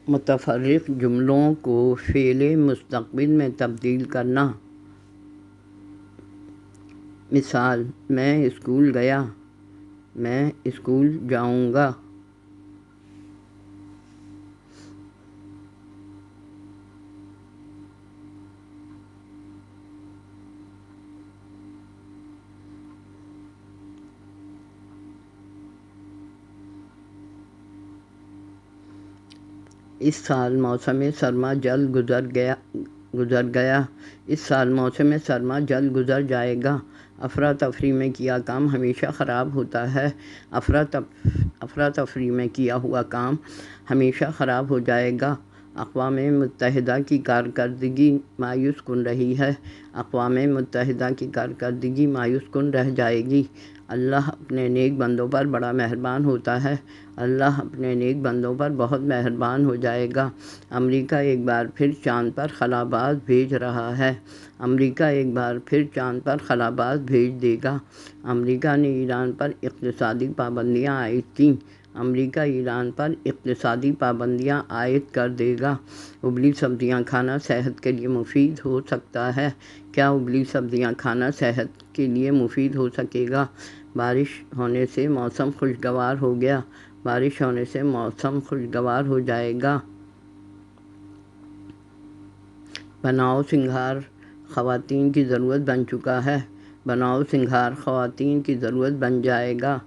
متفرق جملوں کو فعل مستقبل میں تبدیل کرنا۔ مثال: میں اسکول گیا، میں اسکول جاؤں گا۔ اس سال موسم سرما جلد گزر گیا۔ اس سال موسم سرما جلد گزر جائے گا۔ افراتفری میں کیا کام ہمیشہ خراب ہوتا ہے۔ افراتفری میں کیا ہوا کام ہمیشہ خراب ہو جائے گا۔ اقوام متحدہ کی کارکردگی مایوس کن رہی ہے۔ اقوام متحدہ کی کارکردگی مایوس کن رہ جائے گی۔ اللہ اپنے نیک بندوں پر بڑا مہربان ہوتا ہے۔ اللہ اپنے نیک بندوں پر بہت مہربان ہو جائے گا۔ امریکہ ایک بار پھر چاند پر خلاباز بھیج رہا ہے۔ امریکہ ایک بار پھر چاند پر خلاباز بھیج دے گا۔ امریکہ نے ایران پر اقتصادی پابندیاں عائد کیں۔ امریکہ ایران پر اقتصادی پابندیاں عائد کر دے گا۔ ابلی سبزیاں کھانا صحت کے لیے مفید ہو سکتا ہے۔ کیا ابلی سبزیاں کھانا صحت کے لیے مفید ہو سکے گا؟ بارش ہونے سے موسم خوشگوار ہو گیا۔ بارش ہونے سے موسم خوشگوار ہو جائے گا۔ بناؤ سنگھار خواتین کی ضرورت بن چکا ہے۔ بناؤ سنگھار خواتین کی ضرورت بن جائے گا۔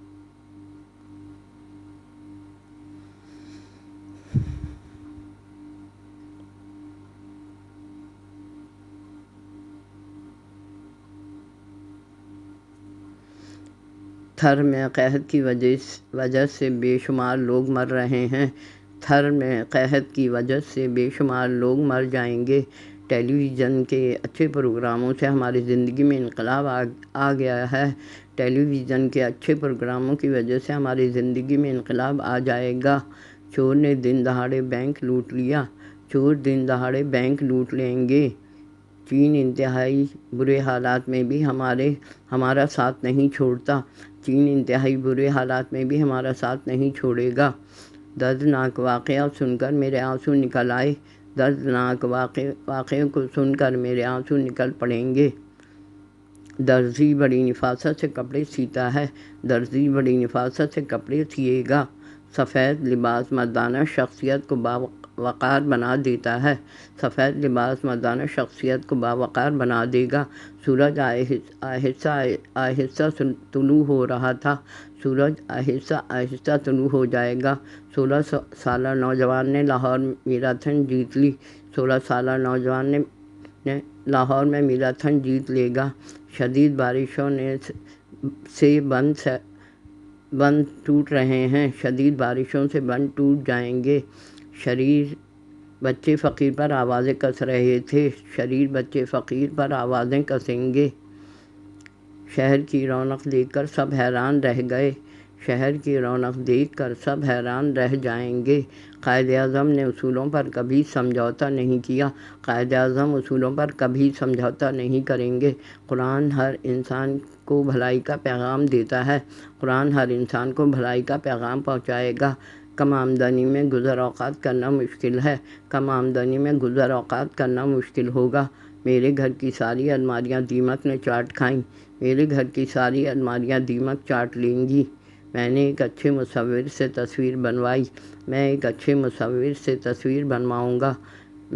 تھر میں قحط کی وجہ سے بے شمار لوگ مر رہے ہیں۔ تھر میں قحط کی وجہ سے بے شمار لوگ مر جائیں گے۔ ٹیلی ویژن کے اچھے پروگراموں سے ہماری زندگی میں انقلاب آ گیا ہے۔ ٹیلی ویژن کے اچھے پروگراموں کی وجہ سے ہماری زندگی میں انقلاب آ جائے گا۔ چور نے دن دہاڑے بینک لوٹ لیا۔ چور دن دہاڑے بینک لوٹ لیں گے۔ چین انتہائی برے حالات میں بھی ہمارا ساتھ نہیں چھوڑتا۔ چین انتہائی برے حالات میں بھی ہمارا ساتھ نہیں چھوڑے گا۔ دردناک واقعہ سن کر میرے آنسو نکل آئے۔ دردناک واقعے کو سن کر میرے آنسو نکل پڑیں گے۔ درزی بڑی نفاست سے کپڑے سیتا ہے۔ درزی بڑی نفاست سے کپڑے سیے گا۔ سفید لباس مردانہ شخصیت کو باوقار بنا دیتا ہے۔ سفید لباس مردانہ شخصیت کو باوقار بنا دے گا۔ سورج آہستہ طلوع ہو رہا تھا۔ سورج آہستہ طلوع ہو جائے گا۔ 16 سالہ نوجوان نے لاہور میراتھن جیت لی۔ 16 سالہ نوجوان نے لاہور میں میراتھن جیت لے گا۔ شدید بارشوں سے بند ٹوٹ رہے ہیں۔ شدید بارشوں سے بند ٹوٹ جائیں گے۔ شریر بچے فقیر پر آوازیں کس رہے تھے۔ شریر بچے فقیر پر آوازیں کسیں گے۔ شہر کی رونق دیکھ کر سب حیران رہ گئے۔ شہر کی رونق دیکھ کر سب حیران رہ جائیں گے۔ قائد اعظم نے اصولوں پر کبھی سمجھوتہ نہیں کیا۔ قائد اعظم اصولوں پر کبھی سمجھوتہ نہیں کریں گے۔ قرآن ہر انسان کو بھلائی کا پیغام دیتا ہے۔ قرآن ہر انسان کو بھلائی کا پیغام پہنچائے گا۔ کم آمدنی میں گزر اوقات کرنا مشکل ہے۔ کم آمدنی میں گزر اوقات کرنا مشکل ہوگا۔ میرے گھر کی ساری الماریاں دیمک نے چاٹ کھائیں۔ میرے گھر کی ساری الماریاں دیمک چاٹ لیں گی۔ میں نے ایک اچھے مصور سے تصویر بنوائی۔ میں ایک اچھے مصور سے تصویر بنواؤں گا۔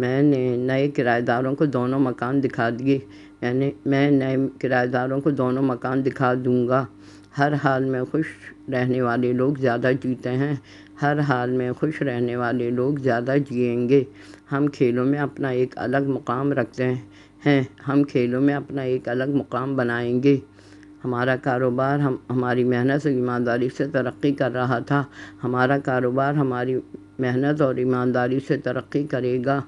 میں نے نئے کرایہ داروں کو دونوں مکان دکھا دیے۔ میں نئے کرایہ داروں کو دونوں مکان دکھا دوں گا۔ ہر حال میں خوش رہنے والے لوگ زیادہ جیتے ہیں۔ ہر حال میں خوش رہنے والے لوگ زیادہ جئیں گے۔ ہم کھیلوں میں اپنا ایک الگ مقام رکھتے ہیں۔ ہم کھیلوں میں اپنا ایک الگ مقام بنائیں گے۔ ہمارا کاروبار ہماری محنت اور ایمانداری سے ترقی کر رہا تھا۔ ہمارا کاروبار ہماری محنت اور ایمانداری سے ترقی کرے گا۔